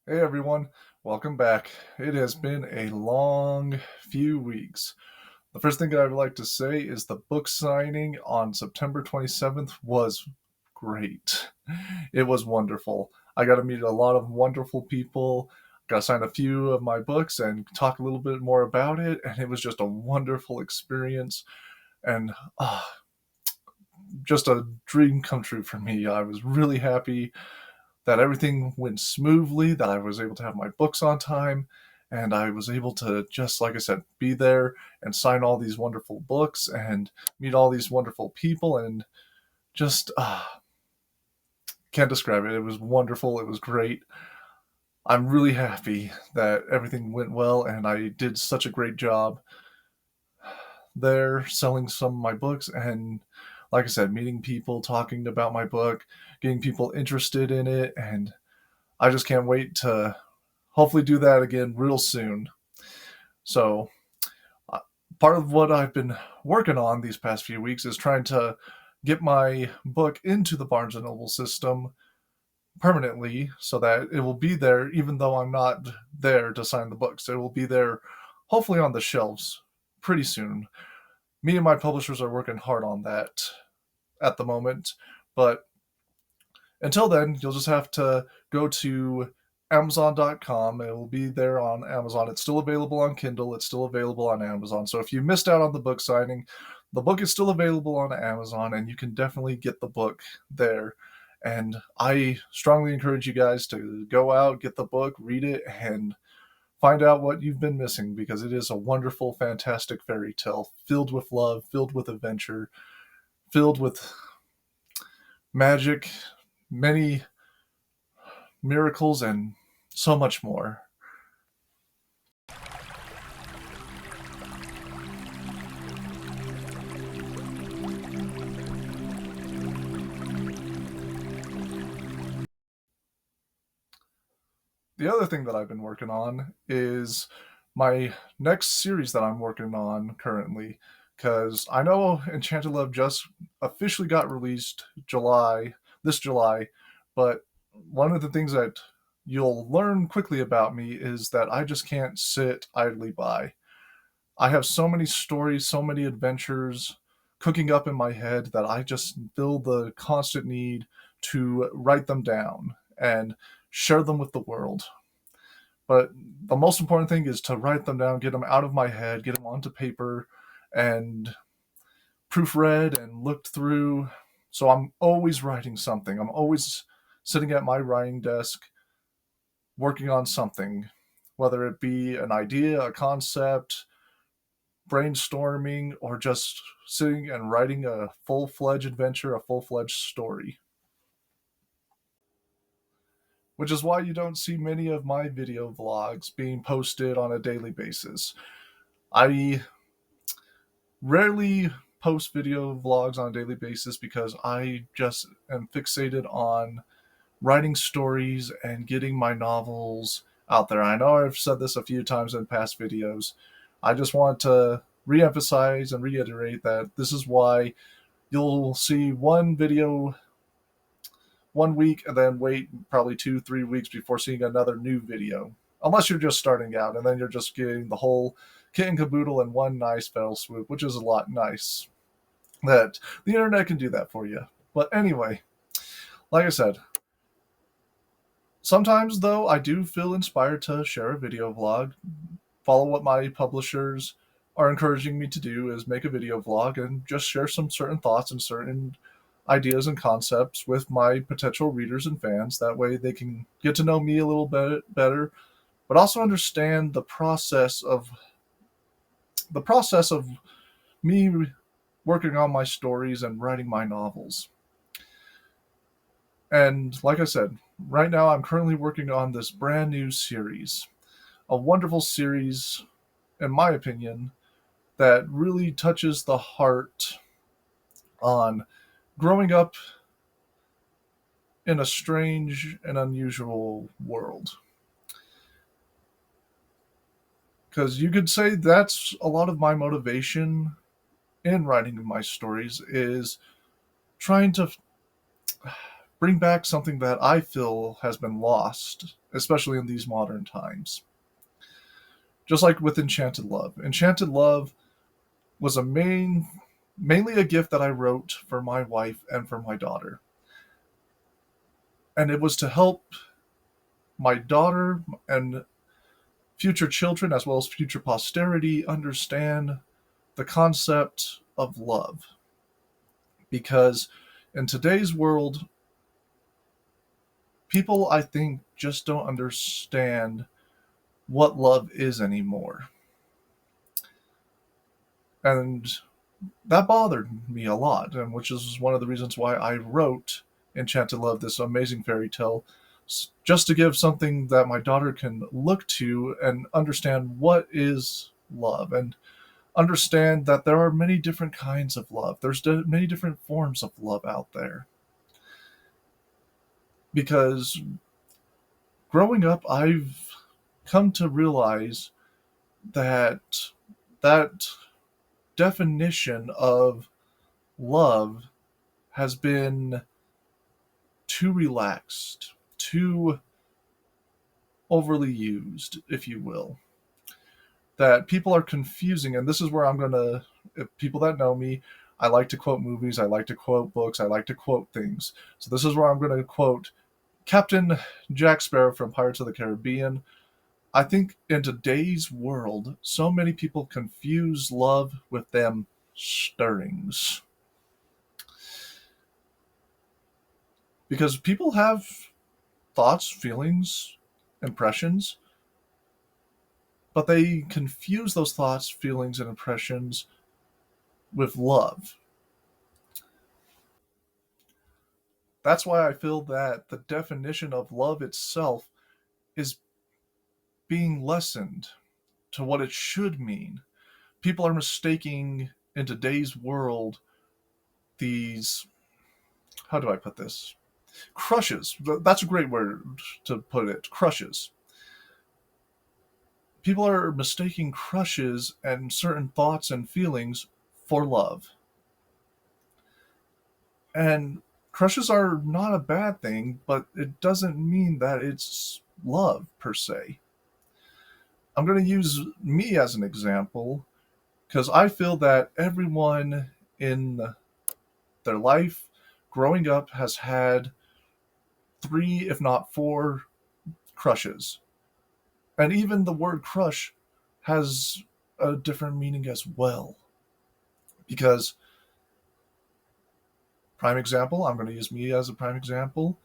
Hey everyone, welcome back. It has been a long few weeks. The first thing I would like to say is the book signing on September 27th was great. It was wonderful. I got to meet a lot of wonderful people, got to sign a few of my books and talk a little bit more about it, and it was just a wonderful experience and just a dream come true for me. I was really happy that everything went smoothly, that I was able to have my books on time, and I was able to just, like I said, be there and sign all these wonderful books and meet all these wonderful people and just can't describe it. It was wonderful. It was great. I'm really happy that everything went well and I did such a great job there selling some of my books and like I said, meeting people, talking about my book, getting people interested in it, and I just can't wait to hopefully do that again real soon. So, uh, part of what I've been working on these past few weeks is trying to get my book into the Barnes and Noble system permanently so that it will be there even though I'm not there to sign the books. It will be there hopefully on the shelves pretty soon. Me and my publishers are working hard on that at the moment, but until then, you'll just have to go to Amazon.com. It will be there on Amazon. It's still available on Kindle. It's still available on Amazon. So if you missed out on the book signing, the book is still available on Amazon, and you can definitely get the book there. And I strongly encourage you guys to go out, get the book, read it, and find out what you've been missing because it is a wonderful, fantastic fairy tale filled with love, filled with adventure, filled with magic, many miracles, and so much more. The other thing that I've been working on is my next series that I'm working on currently. Because I know Enchanted Love just officially got released this July, but one of the things that you'll learn quickly about me is that I just can't sit idly by. I have so many stories, so many adventures cooking up in my head that I just feel the constant need to write them down and share them with the world. But the most important thing is to write them down, get them out of my head, get them onto paper, and proofread and looked through. So I'm always writing something. I'm always sitting at my writing desk working on something, whether it be an idea, a concept, brainstorming, or just sitting and writing a full fledged adventure, a full fledged story. Which is why you don't see many of my video vlogs being posted on a daily basis. I rarely post video vlogs on a daily basis because I just am fixated on writing stories and getting my novels out there. I know I've said this a few times in past videos. I just want to reemphasize and reiterate that this is why you'll see one video 1 week and then wait probably 2, 3 weeks before seeing another new video. Unless you're just starting out and then you're just getting the whole kit and caboodle in one nice fell swoop, which is a lot nice. That the internet can do that for you. But anyway, like I said, sometimes though I do feel inspired to share a video vlog. Follow what my publishers are encouraging me to do is make a video vlog and just share some certain thoughts and certain ideas and concepts with my potential readers and fans. That way they can get to know me a little bit better, but also understand the process of me working on my stories and writing my novels. And like I said, right now I'm currently working on this brand new series, a wonderful series, in my opinion, that really touches the heart on growing up in a strange and unusual world. Because you could say that's a lot of my motivation in writing my stories is trying to bring back something that I feel has been lost especially in these modern times. Just like with Enchanted Love. Enchanted Love was mainly a gift that I wrote for my wife and for my daughter. And it was to help my daughter and future children, as well as future posterity, understand the concept of love. Because in today's world, people, I think, just don't understand what love is anymore. And that bothered me a lot, and which is one of the reasons why I wrote Enchanted Love, this amazing fairy tale, just to give something that my daughter can look to and understand what is love, and understand that there are many different kinds of love. There's many different forms of love out there. Because growing up, I've come to realize that that definition of love has been too relaxed, too overly used, if you will. That people are confusing, and this is where I'm going to, people that know me, I like to quote movies, I like to quote books, I like to quote things. So this is where I'm going to quote Captain Jack Sparrow from Pirates of the Caribbean. I think in today's world, so many people confuse love with them stirrings. Because people have thoughts, feelings, impressions, but they confuse those thoughts, feelings, and impressions with love. That's why I feel that the definition of love itself is being lessened to what it should mean. People are mistaking in today's world these, how do I put this? Crushes. That's a great word to put it. Crushes. People are mistaking crushes and certain thoughts and feelings for love. And crushes are not a bad thing, but it doesn't mean that it's love per se. I'm going to use me as an example because I feel that everyone in their life growing up has had three, if not four, crushes. And even the word crush has a different meaning as well. Because, prime example, I'm going to use me as a prime example.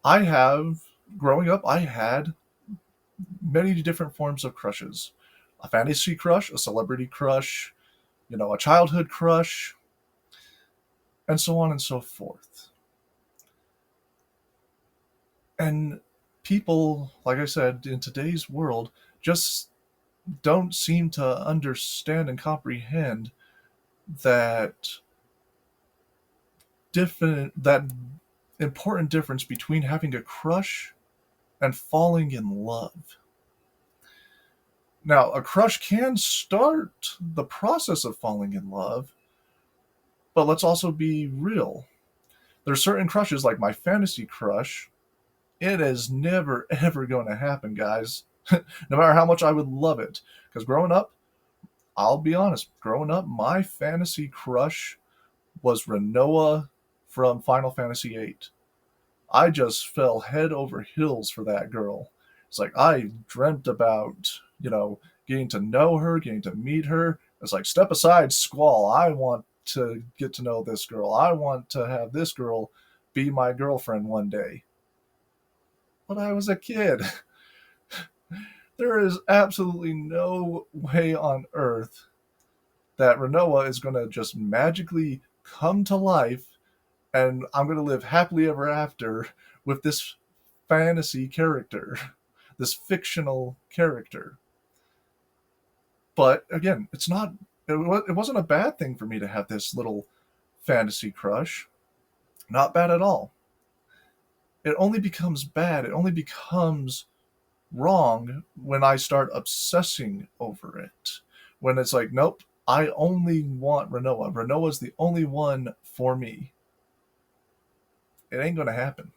I have, growing up, I had many different forms of crushes: a fantasy crush, a celebrity crush, a childhood crush, and so on and so forth. And people, like I said, in today's world, just don't seem to understand and comprehend that that important difference between having a crush and falling in love. Now, a crush can start the process of falling in love, but let's also be real. There's certain crushes, like my fantasy crush. It is never ever going to happen, guys. No matter how much I would love it. Because growing up, I'll be honest, growing up, my fantasy crush was Renoa from Final Fantasy VIII. I just fell head over heels for that girl. It's like I dreamt about, getting to know her, getting to meet her. It's like, step aside, Squall. I want to get to know this girl. I want to have this girl be my girlfriend one day. But I was a kid. There is absolutely no way on earth that Renoa is going to just magically come to life and I'm going to live happily ever after with this fantasy character, this fictional character. But again, it wasn't a bad thing for me to have this little fantasy crush. Not bad at all. It only becomes bad, it only becomes wrong when I start obsessing over it. When it's like, nope, I only want Renoa. Renoa's the only one for me. It ain't going to happen.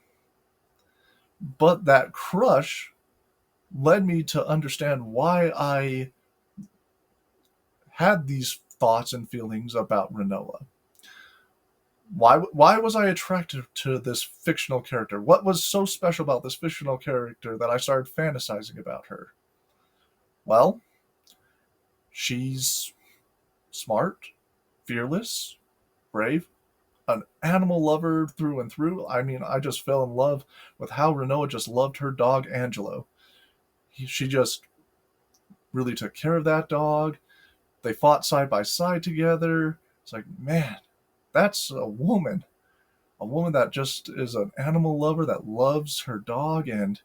But that crush led me to understand why I had these thoughts and feelings about Renoa. Why was I attracted to this fictional character? What was so special about this fictional character that I started fantasizing about her? Well, she's smart, fearless, brave, an animal lover through and through. I mean, I just fell in love with how Renoa just loved her dog Angelo. She just really took care of that dog. They fought side by side together. It's like, man, that's a woman. A woman that just is an animal lover that loves her dog, and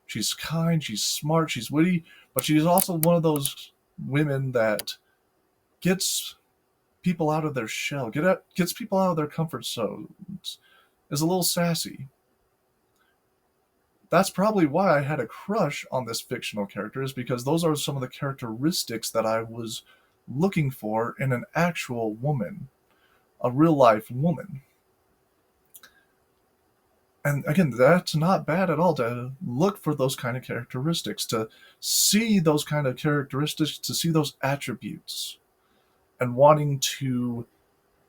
she's kind, she's smart, she's witty, but she's also one of those women that gets people out of their shell, gets people out of their comfort zones, is a little sassy. That's probably why I had a crush on this fictional character, is because those are some of the characteristics that I was looking for in an actual woman, a real life woman. And again, that's not bad at all to look for those kind of characteristics, to see those kind of characteristics, to see those attributes, and wanting to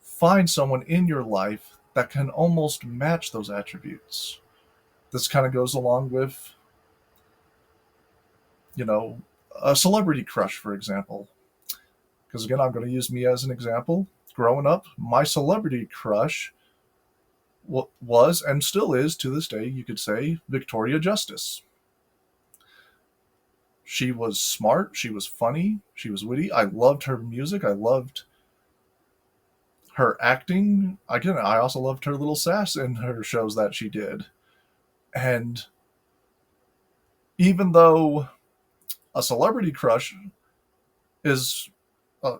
find someone in your life that can almost match those attributes. This kind of goes along with, you know, a celebrity crush, for example. Because again, I'm going to use me as an example. Growing up, my celebrity crush was and still is to this day, you could say, Victoria Justice. She was smart, she was funny, she was witty. I loved her music, I loved her acting. Again, I also loved her little sass in her shows that she did. And even though a celebrity crush is,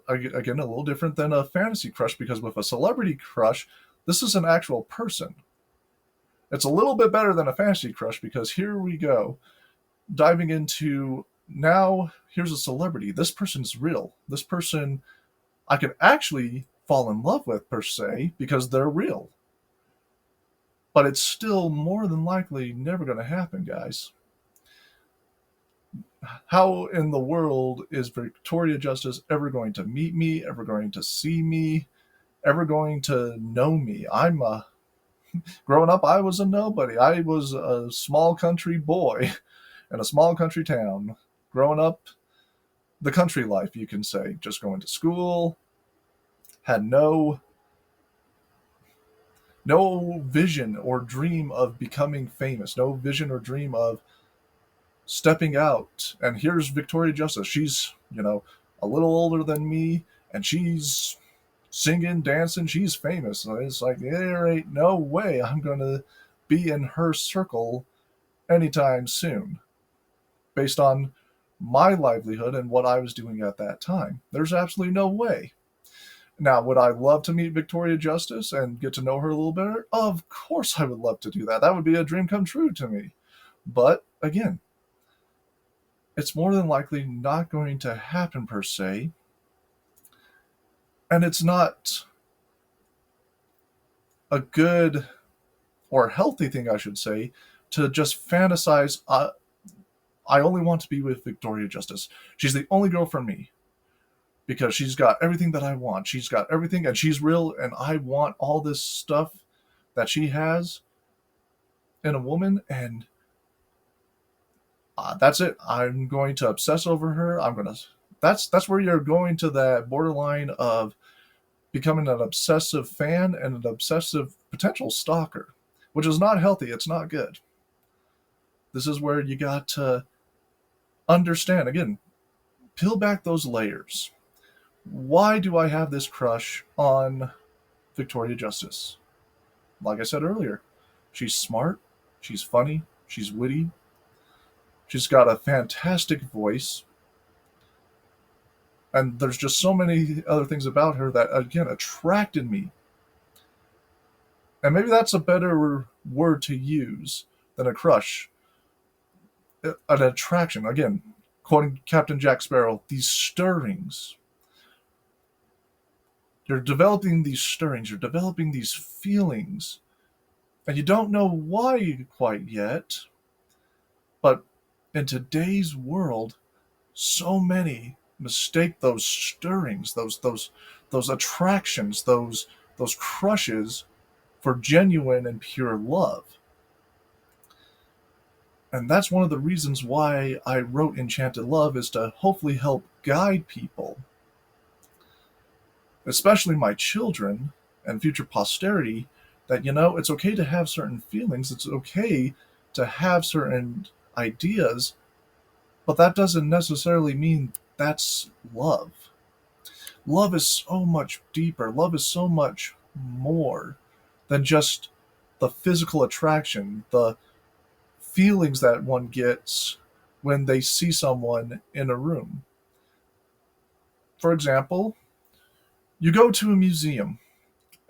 again, a little different than a fantasy crush, because with a celebrity crush, this is an actual person. It's a little bit better than a fantasy crush, because here we go, diving into, now here's a celebrity. This person's real. This person I could actually fall in love with, per se, because they're real. But it's still more than likely never going to happen, guys. How in the world is Victoria Justice ever going to meet me, ever going to see me, ever going to know me? Growing up, I was a nobody. I was a small country boy in a small country town. Growing up, the country life, you can say, just going to school, had no vision or dream of becoming famous, no vision or dream of stepping out. And here's Victoria Justice. She's, a little older than me, and she's singing, dancing, she's famous. And it's like, there ain't no way I'm going to be in her circle anytime soon, based on my livelihood and what I was doing at that time. There's absolutely no way. Now, would I love to meet Victoria Justice and get to know her a little better? Of course I would love to do that. That would be a dream come true to me. But again, it's more than likely not going to happen, per se. And it's not a good or healthy thing, I should say, to just fantasize. I only want to be with Victoria Justice. She's the only girl for me, because she's got everything that I want. She's got everything, and she's real, and I want all this stuff that she has in a woman, and that's it. I'm going to obsess over her. That's where you're going to that borderline of becoming an obsessive fan and an obsessive potential stalker, which is not healthy. It's not good. This is where you got to understand, again, peel back those layers. Why do I have this crush on Victoria Justice? Like I said earlier, she's smart, she's funny, she's witty, she's got a fantastic voice, and there's just so many other things about her that, again, attracted me. And maybe that's a better word to use than a crush. An attraction. Again, quoting Captain Jack Sparrow, these stirrings. You're developing these stirrings, you're developing these feelings, and you don't know why quite yet, But in today's world, so many mistake those stirrings, those attractions, those crushes for genuine and pure love. And that's one of the reasons why I wrote Enchanted Love, is to hopefully help guide people, especially my children and future posterity, that, it's okay to have certain feelings, it's okay to have certain ideas, but that doesn't necessarily mean that's love. Love is so much deeper. Love is so much more than just the physical attraction, the feelings that one gets when they see someone in a room. For example, you go to a museum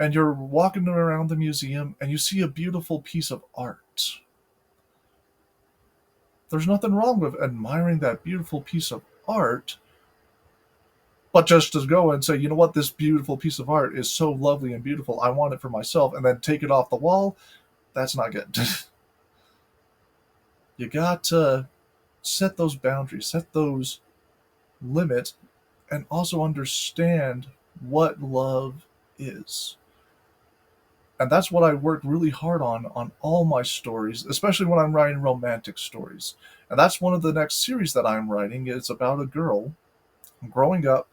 and you're walking around the museum and you see a beautiful piece of art. There's nothing wrong with admiring that beautiful piece of art, but just to go and say, you know what, this beautiful piece of art is so lovely and beautiful, I want it for myself, and then take it off the wall, that's not good. You got to set those boundaries, set those limits, and also understand what love is. And that's what I work really hard on all my stories, especially when I'm writing romantic stories. And that's one of the next series that I'm writing. It's about a girl growing up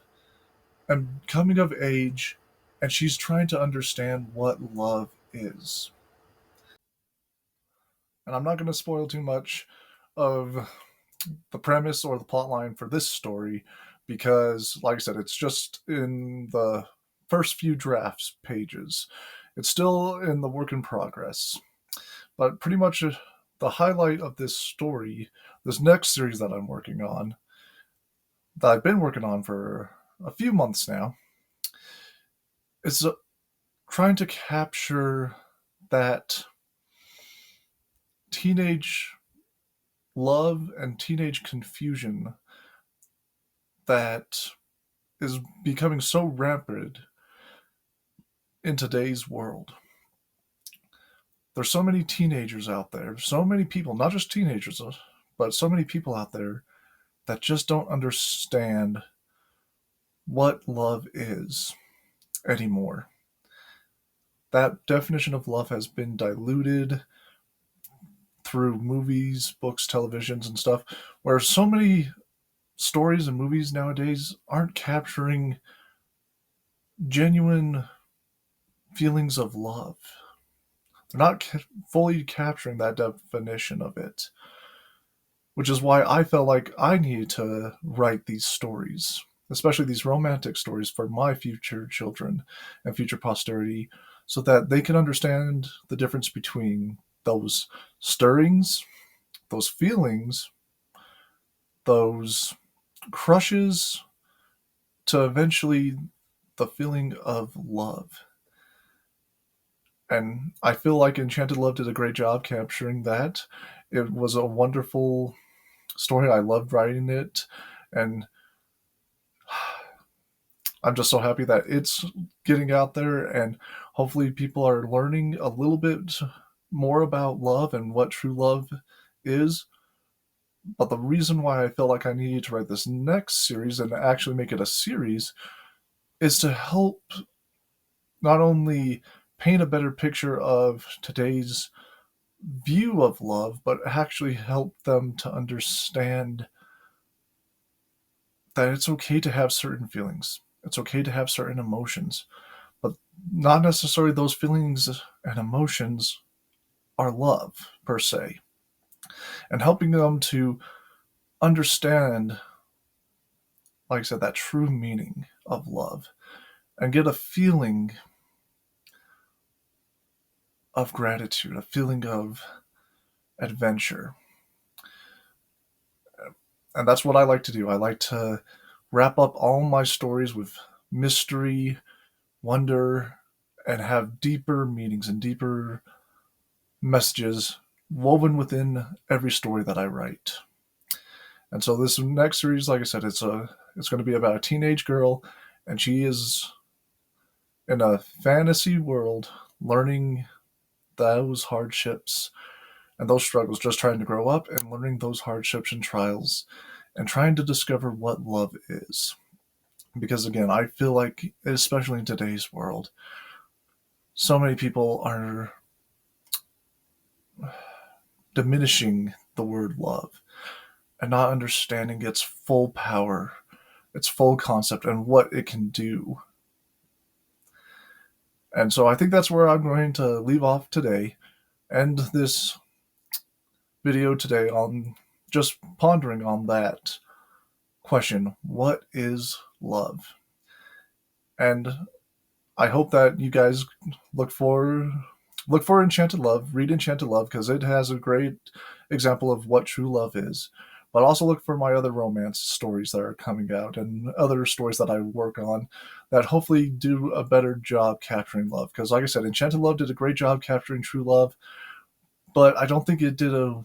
and coming of age, and she's trying to understand what love is. And I'm not going to spoil too much of the premise or the plot line for this story, because, like I said, it's just in the first few drafts pages. It's still in the work in progress. But pretty much the highlight of this story, this next series that I'm working on, that I've been working on for a few months now, is trying to capture that teenage love and teenage confusion that is becoming so rampant in today's world. There's so many teenagers out there, so many people, not just teenagers, but so many people out there that just don't understand what love is anymore. That definition of love has been diluted through movies, books, televisions, and stuff, where so many stories and movies nowadays aren't capturing genuine feelings of love. They're not fully capturing that definition of it, which is why I felt like I needed to write these stories, especially these romantic stories, for my future children and future posterity, so that they can understand the difference between those stirrings, those feelings, those crushes, to eventually the feeling of love. And I feel like Enchanted Love did a great job capturing that. It was a wonderful story. I loved writing it, and I'm just so happy that it's getting out there, and hopefully people are learning a little bit more about love and what true love is. But the reason why I felt like I needed to write this next series and actually make it a series is to help not only paint a better picture of today's view of love, but actually help them to understand that it's okay to have certain feelings. It's okay to have certain emotions, but not necessarily those feelings and emotions are love per se. And helping them to understand, like I said, that true meaning of love and get a feeling of gratitude, a feeling of adventure. And that's what I like to do. I like to wrap up all my stories with mystery, wonder, and have deeper meanings and deeper messages woven within every story that I write. And so this next series, like I said, it's going to be about a teenage girl, and she is in a fantasy world learning those hardships and those struggles, just trying to grow up and learning those hardships and trials and trying to discover what love is. Because again, I feel like, especially in today's world, so many people are diminishing the word love and not understanding its full power, its full concept, and what it can do. And so I think that's where I'm going to leave off today, end this video today on just pondering on that question: what is love? And I hope that you guys look for Enchanted Love, read Enchanted Love, because it has a great example of what true love is. But also look for my other romance stories that are coming out and other stories that I work on that hopefully do a better job capturing love. Because, like I said, Enchanted Love did a great job capturing true love, but I don't think it did the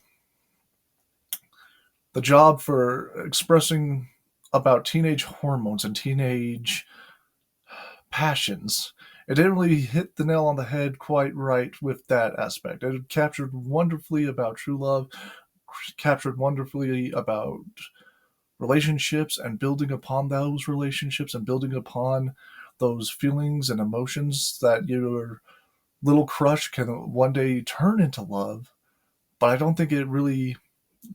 job for expressing about teenage hormones and teenage passions. It didn't really hit the nail on the head quite right with that aspect. It captured wonderfully about true love, captured wonderfully about relationships and building upon those relationships and building upon those feelings and emotions that your little crush can one day turn into love. But I don't think it really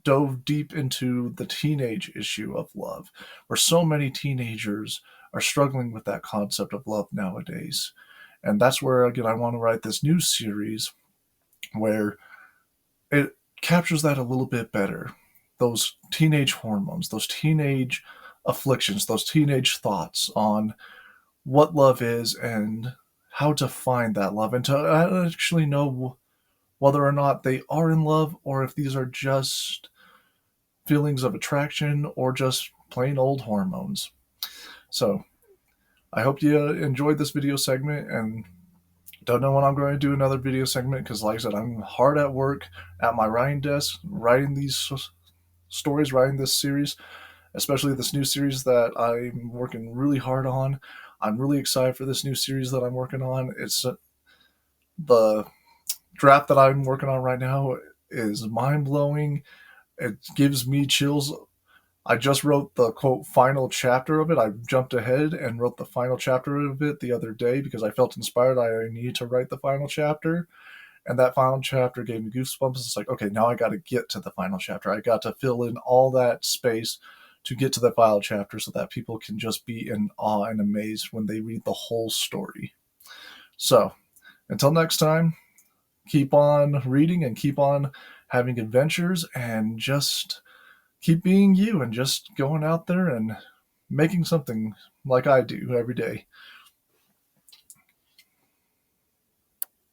dove deep into the teenage issue of love, where so many teenagers are struggling with that concept of love nowadays. And that's where, again, I want to write this new series where it captures that a little bit better. Those teenage hormones, those teenage afflictions, those teenage thoughts on what love is and how to find that love and to actually know whether or not they are in love or if these are just feelings of attraction or just plain old hormones. So I hope you enjoyed this video segment, and don't know when I'm going to do another video segment because, like I said, I'm hard at work at my writing desk, writing these stories, writing this series, especially this new series that I'm working really hard on. I'm really excited for this new series that I'm working on. It's the draft that I'm working on right now is mind blowing. It gives me chills. I just wrote the quote final chapter of it. I jumped ahead and wrote the final chapter of it the other day because I felt inspired. I needed to write the final chapter. And that final chapter gave me goosebumps. It's like, okay, now I got to get to the final chapter. I got to fill in all that space to get to the final chapter so that people can just be in awe and amazed when they read the whole story. So, until next time, keep on reading and keep on having adventures and just keep being you and just going out there and making something like I do every day.